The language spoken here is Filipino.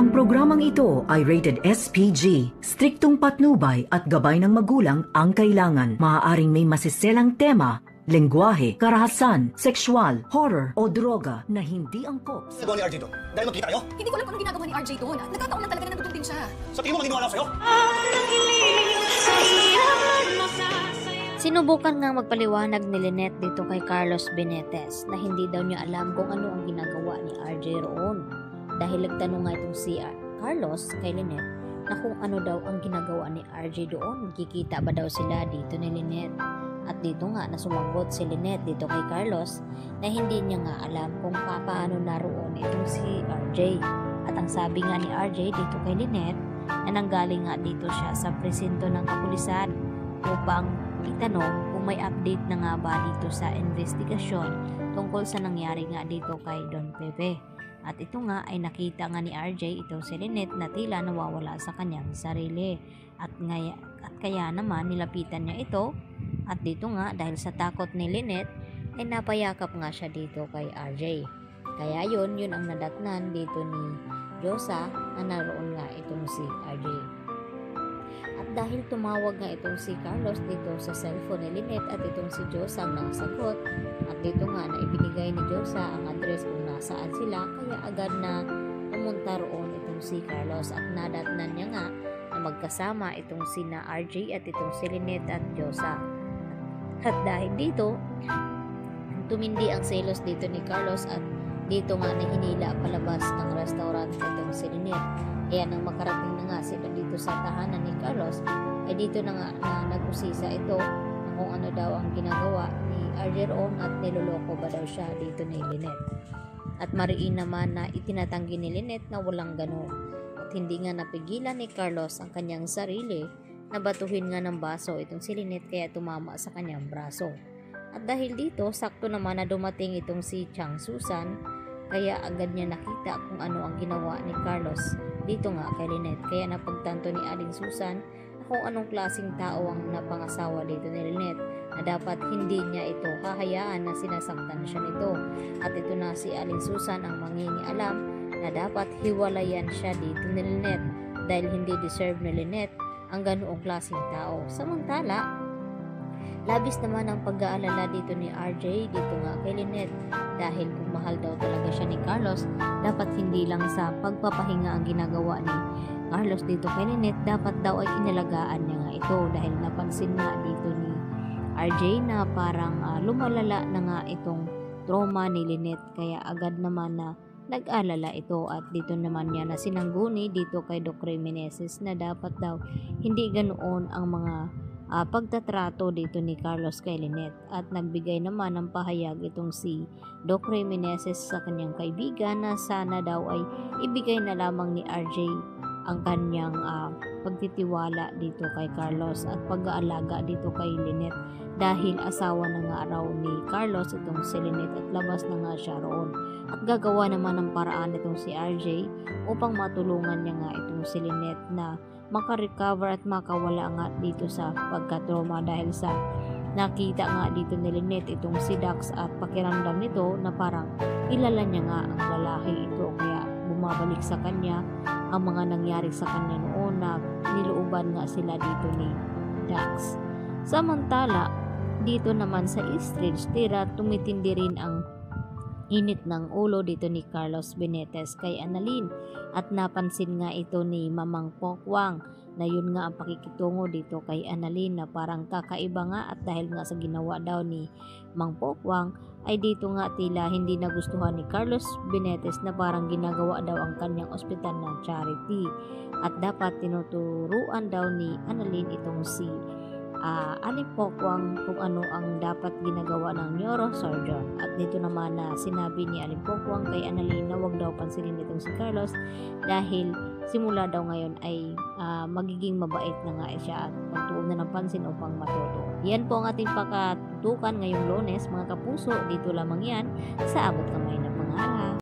Ang programang ito ay rated SPG. Striktong patnubay at gabay ng magulang ang kailangan. Maaaring may masiselang tema, lengguwahe, karahasan, sexual, horror o droga na hindi angkop. Nagawa ni RJ doon? Dahil magkita kayo? Hindi ko alam kung anong ginagawa ni RJ doon. Nagkataon lang talaga na nandun din siya. Sa tingin mo maginiwala ko sa'yo? Sinubukan nga magpaliwanag ni Lynette dito kay Carlos Benitez na hindi daw niya alam kung ano ang ginagawa ni RJ roon. Dahil nagtanong nga itong si Carlos kay Lynette na kung ano daw ang ginagawa ni RJ doon. Kikita ba daw sila dito ni Lynette? At dito nga na sumagot si Lynette dito kay Carlos na hindi niya nga alam kung paano naroon itong si RJ. At ang sabi nga ni RJ dito kay Lynette na nanggaling nga dito siya sa presinto ng kapulisan upang itanong kung may update na nga ba dito sa investigasyon tungkol sa nangyari nga dito kay Don Pepe. At ito nga ay nakita nga ni RJ ito si Lynette na tila nawawala sa kanyang sarili. At kaya naman nilapitan niya ito. At dito nga dahil sa takot ni Lynette ay napayakap nga siya dito kay RJ. Kaya yun ang nadatnan dito ni Josa na naroon nga itong si RJ. At dahil tumawag nga itong si Carlos dito sa cellphone ni Lynette at itong si Josa ang nakasagot. At dito nga na ibinigay ni Josa ang address kung nasaan sila, kaya agad na pumunta roon itong si Carlos at nadatnan niya nga na magkasama itong sina RJ at itong si Lynette at Josa. At dahil dito, tumindi ang selos dito ni Carlos at dito nga na hinila palabas ng restaurant itong si Lynette. Kaya nang makarating na nga sila dito sa tahanan ni Carlos, ay dito na nga na nag-usisa ito kung ano daw ang ginagawa ni RJ roon at niloloko ba daw siya dito ni Lynette. At mariin naman na itinatanggi ni Lynette na walang ganun. At hindi nga napigilan ni Carlos ang kanyang sarili na batuhin nga ng baso itong si Lynette kaya tumama sa kanyang braso. At dahil dito, sakto naman na dumating itong si Chang Susan kaya agad niya nakita kung ano ang ginawa ni Carlos dito nga kay Lynette. Kaya napagtanto ni Aling Susan kung anong klaseng tao ang napangasawa dito ni Lynette na dapat hindi niya ito hahayaan na sinasaktan siya nito. At ito na si Aling Susan ang mangingialam na dapat hiwalayan siya dito ni Lynette dahil hindi deserve ni Lynette ang ganoong klaseng tao. Samantala, labis naman ang pag-aalala dito ni RJ dito nga kay Lynette dahil kung mahal daw talaga siya ni Carlos, dapat hindi lang sa pagpapahinga ang ginagawa ni Carlos dito kay Lynette, dapat daw ay inalagaan niya nga ito dahil napansin nga dito ni RJ na parang lumalala na nga itong trauma ni Lynette kaya agad naman na nag-alala ito at dito naman niya na sinangguni dito kay Doc Meneses na dapat daw hindi ganoon ang mga pagtatrato dito ni Carlos kay Lynette. At nagbigay naman ng pahayag itong si Doc Meneses sa kanyang kaibigan na sana daw ay ibigay na lamang ni RJ ang kanyang pagtitiwala dito kay Carlos at pag-aalaga dito kay Lynette dahil asawa na nga raw ni Carlos itong si Lynette at labas na nga siya roon. At gagawa naman ng paraan itong si RJ upang matulungan niya nga itong si Lynette na makarecover at makawala nga dito sa pagkatrauma dahil sa nakita nga dito ni Lynette itong si Dax at pakiramdam nito na parang kilala niya nga ang lalaki ito kaya bumabalik sa kanya ang mga nangyari sa kanya noon na nilooban nga sila dito ni Dax. Samantala, dito naman sa Eastridge, tira tumitindi rin ang init ng ulo dito ni Carlos Benitez kay Annalyn at napansin nga ito ni Mamang Pokwang na yun nga ang pakikitungo dito kay Annalyn na parang kakaiba nga at dahil nga sa ginawa daw ni Mang Pokwang ay dito nga tila hindi nagustuhan ni Carlos Benitez na parang ginagawa daw ang kanyang ospital ng charity at dapat tinuturuan daw ni Annalyn itong si Aling Pokwang kung ano ang dapat ginagawa ng neurosurgeon. At dito naman na sinabi ni Aling Pokwang kay Annalyn na wag daw pansinin itong si Carlos dahil simula daw ngayon ay magiging mabait na nga siya at pagtuon na ng pansin upang matuto. Yan po ang ating pakatutukan ngayong Lunes mga kapuso. Dito lamang yan sa Abot Kamay na Pangarap.